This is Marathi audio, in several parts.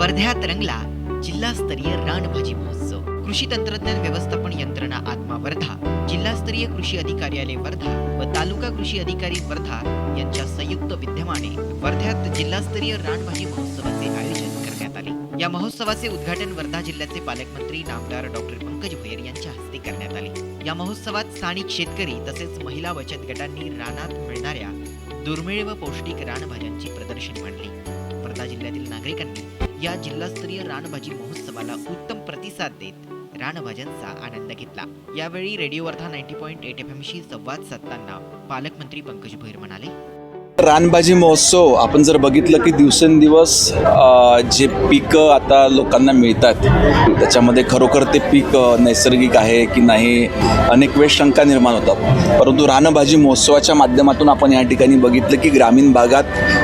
वर्ध्यात रंगला जिल्हास्तरीय रानभाजी महोत्सव। कृषी तंत्रज्ञान व्यवस्थापन यंत्रणा आत्मा वर्धा, जिल्हास्तरीय कृषी अधिकार्यालय वर्धा व तालुका कृषी अधिकारी वर्धा यांच्या संयुक्त विद्यमाने वर्ध्यात जिल्हास्तरीय रानभाजी महोत्सवाचे आयोजन करण्यात आले। या महोत्सवाचे उद्घाटन वर्धा जिल्ह्याचे पालकमंत्री नामदार डॉक्टर पंकज भोयर यांच्या हस्ते करण्यात आले। या महोत्सवात स्थानिक शेतकरी तसेच महिला बचत गटांनी रानात मिळणाऱ्या दुर्मिळ व पौष्टिक रानभाज्यांची प्रदर्शनी मांडली। वर्धा जिल्ह्यातील नागरिकांनी या जिल्हास्तरीय रानभाजी महोत्सवाला उत्तम प्रतिसाद देत रानभाज्यांचा आनंद घेतला। यावेळी रेडिओ वर्धा 90.8 FM शी संवाद साधताना पालकमंत्री पंकज भोयर म्हणाले, रानभाजी महोत्सव आपण जर बघितलं की दिवसेंदिवस जे पिकं आता लोकांना मिळतात त्याच्यामध्ये खरोखर ते पीक नैसर्गिक आहे की नाही अनेक वेळ शंका निर्माण होतात। परंतु रानभाजी महोत्सवाच्या माध्यमातून आपण या ठिकाणी बघितलं की ग्रामीण भागात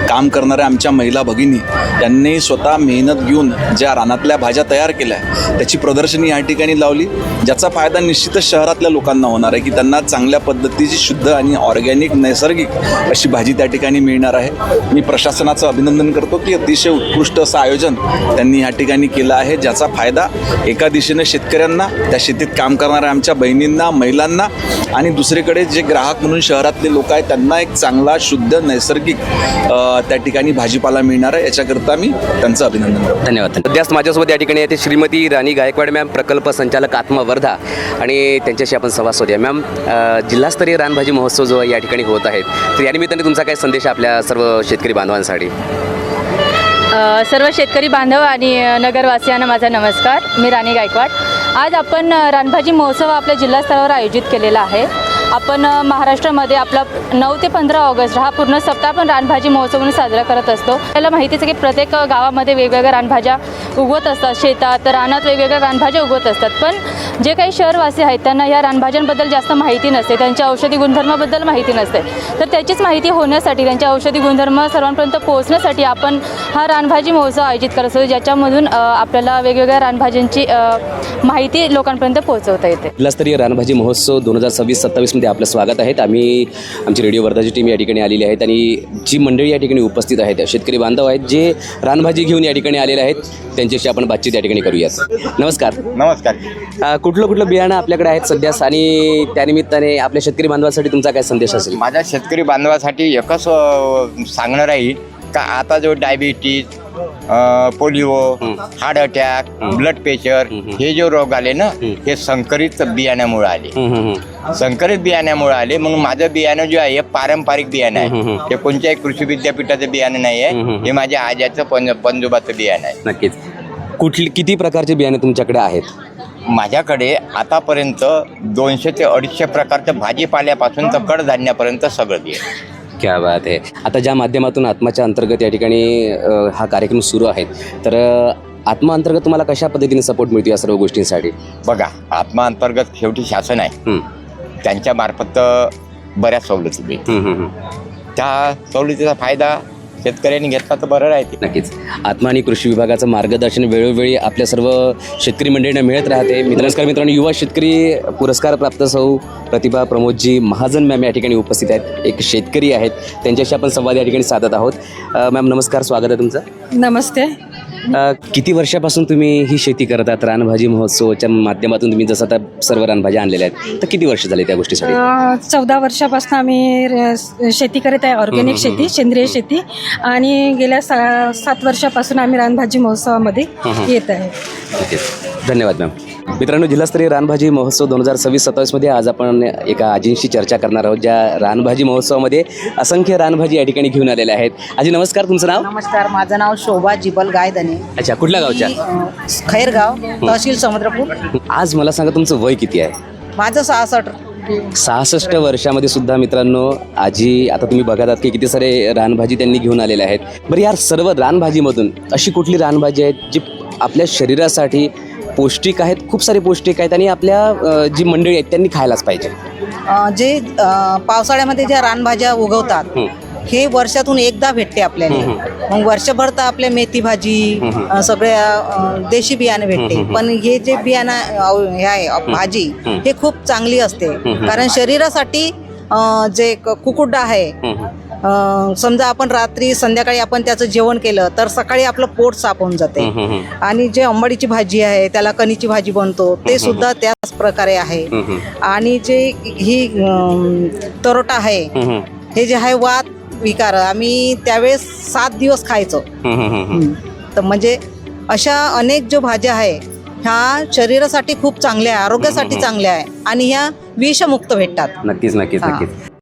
काम करणाऱ्या आमच्या महिला भगिनी त्यांनी स्वतः मेहनत घेऊन ज्या रानातल्या भाज्या तयार केल्या त्याची प्रदर्शनी या ठिकाणी लावली, ज्याचा फायदा निश्चितच शहरातल्या लोकांना होणार आहे की त्यांना चांगल्या पद्धतीची शुद्ध आणि ऑर्गॅनिक नैसर्गिक अशी भाजी त्या ठिकाणी मिळणार आहे। मी प्रशासनाचं अभिनंदन करतो की अतिशय उत्कृष्ट असं आयोजन त्यांनी या ठिकाणी केलं आहे, ज्याचा फायदा एका दिशेने शेतकऱ्यांना, त्या शेतीत काम करणाऱ्या आमच्या बहिणींना, महिलांना आणि दुसरीकडे जे ग्राहक म्हणून शहरातले लोक आहेत त्यांना एक चांगला शुद्ध नैसर्गिक त्या ठिकाणी भाजीपाला मिळणार आहे। याच्याकरता मी त्यांचं अभिनंदन करतो। धन्यवाद। सध्याच माझ्यासोबत या ठिकाणी येते श्रीमती राणी गायकवाड मॅम, प्रकल्प संचालक आत्मा वर्धा, आणि त्यांच्याशी आपण संवाद साधूया। मॅम, जिल्हास्तरीय रानभाजी महोत्सव जो या ठिकाणी होत आहेत तर या निमित्ताने तुमचा काय संदेश आपल्या सर्व शेतकरी बांधवांसाठी? सर्व शेतकरी बांधव आणि नगरवासियांना माझा नमस्कार। मी राणी गायकवाड। आज आपण रानभाजी महोत्सव आपल्या जिल्हा स्तरावर आयोजित केलेला आहे। आपण महाराष्ट्रामध्ये आपला 9 ते 15 ऑगस्ट हा पूर्ण सप्ताह आपण रानभाजी महोत्सव म्हणून साजरा करत असतो। आपल्याला माहितीच आहे की प्रत्येक गावामध्ये वेगवेगळ्या रानभाज्या उगवत असतात, शेतात रानात वेगवेगळ्या रानभाज्या उगवत असतात। पण जे काही शहरवासी आहेत त्यांना या रानभाज्यांबद्दल जास्त माहिती नसते, त्यांच्या औषधी गुणधर्माबद्दल माहिती नसते। तर त्याचीच माहिती होण्यासाठी, त्यांच्या औषधी गुणधर्म सर्वांपर्यंत पोहोचण्यासाठी आपण हा रानभाजी महोत्सव आयोजित करत असतो, ज्याच्यामधून आपल्याला वेगवेगळ्या रानभाज्यांची माहिती लोकांपर्यंत पोहोचवता येते। जिल्हास्तरीय रानभाजी महोत्सव 2026-27 मध्ये आपलं स्वागत आहे। आमची रेडिओ वर्धाची टीम या ठिकाणी आलेली आहेत आणि जी मंडळी या ठिकाणी उपस्थित आहेत, शेतकरी बांधव आहेत जे रानभाजी घेऊन या ठिकाणी आलेले आहेत, त्यांच्याशी आपण बातचीत या ठिकाणी करूयात। नमस्कार। नमस्कार। कुठलं बियाणं आपल्याकडे आहेत सध्या आणि त्यानिमित्ताने आपल्या शेतकरी बांधवांसाठी तुमचा काय संदेश असेल? माझ्या शेतकरी बांधवासाठी एकच सांगणं राहील का आता जो diabetes, polio, heart attack, blood pressure हे जो रोग आले ना हे संकरित बियाण्यामुळे आले। संकरित बियाण्यामुळे आले म्हणून माझं बियाणं जे आहे हे पारंपरिक बियाणं आहे, हे कोणत्याही कृषी विद्यापीठाचं बियाणं नाही आहे, हे माझ्या आज्याचं पंजोबाचं बियाणं आहे। नक्कीच। किती प्रकारचे बियाणे तुमच्याकडे आहेत? माझ्याकडे आतापर्यंत 200 ते 250 प्रकारचं भाजीपाल्यापासून तर कडधान्यापर्यंत सगळं बियाणं। क्या बात आहे। आता ज्या माध्यमातून आत्माच्या अंतर्गत या ठिकाणी हा कार्यक्रम सुरू आहे, तर आत्मा अंतर्गत तुम्हाला कशा पद्धतीने सपोर्ट मिळतो या सर्व गोष्टींसाठी? बघा, आत्मा अंतर्गत शेवटी शासन आहे, त्यांच्या मार्फत बऱ्याच सवलती मिळतील। त्या सवलतीचा फायदा शेतकऱ्यांनी घेतला तर बरं राहते। नक्कीच। आत्मा आणि कृषी विभागाचं मार्गदर्शन वेळोवेळी आपल्या सर्व शेतकरी मंडळींना मिळत राहते। नमस्कार मित्रांनो, युवा शेतकरी पुरस्कार प्राप्त सौ प्रतिभा प्रमोदजी महाजन मॅम या ठिकाणी उपस्थित आहेत, एक शेतकरी आहेत, त्यांच्याशी आपण संवाद या ठिकाणी साधत आहोत। मॅम नमस्कार, स्वागत आहे तुमचं। नमस्ते। किती वर्षापासून तुम्ही ही शेती करतात? रानभाजी महोत्सवाच्या माध्यमातून तुम्ही जसं आता सर्व रानभाज्या आणलेल्या आहेत, तर किती वर्ष झाले त्या गोष्टीसाठी? 14 वर्षापासून आम्ही शेती करत आहे, ऑर्गॅनिक शेती, सेंद्रिय शेती, आणि गेल्या 7 वर्षापासून आम्ही रानभाजी महोत्सवामध्ये येत आहे। धन्यवाद मॅम। मित्रांनो, जिल्हास्तरीय रानभाजी महोत्सव 2026-27 मध्ये आज आपण एका आजींशी चर्चा करणार आहोत, ज्या रानभाजी महोत्सवामध्ये असंख्य रानभाजी या ठिकाणी घेऊन आलेल्या आहेत। आजी नमस्कार, तुमचं नाव? नमस्कार, माझं नाव शोभा जिबल गायधने। अच्छा, कुठल्या गावच्या? खैरगाव, तहसील समुद्रपूर। आज मला सांगा तुमचं वय किती आहे? माझं 66। 66 वर्षामध्ये सुद्धा मित्रांनो आजी, आता तुम्ही बघत आहात की किती सारे रानभाजी त्यांनी घेऊन आलेले आहेत। बरं, या सर्व रानभाजीमधून अशी कुठली रानभाजी आहेत जी आपल्या शरीरासाठी पौष्टिक आहेत, खूप सारे पौष्टिक आहेत आणि आपल्या जी मंडळी आहेत त्यांनी खायलाच पाहिजे? जे पावसाळ्यामध्ये ज्या रानभाज्या उगवतात हे वर्षातून एकदा भेटते आपल्याला। मग वर्षभर तर आपल्या मेथी भाजी, सगळ्या देशी बियाणे भेटते, पण हे जे बियाणं हे आहे भाजी हे खूप चांगली असते, कारण शरीरासाठी जे कुकुट आहे समजा आपण रात्री संध्याकाळी आपण त्याचं जेवण केलं तर सकाळी आपलं पोट साफ होऊन जाते. आणि जे अंबाडीची भाजी आहे त्याला कणीची भाजी बनतो ते सुद्धा त्याच प्रकारे आहे. आणि जे ही तरोटा आहे हे जे आहे वात विकार आम्ही त्यावेळेस 7 दिवस खायचो. तर म्हणजे अशा अनेक जो भाज्या आहे ह्या शरीरासाठी खूप चांगल्या आहे, आरोग्यासाठी चांगल्या आहे आणि ह्या विषमुक्त भेटतात. नक्कीच नक्कीच नक्कीच.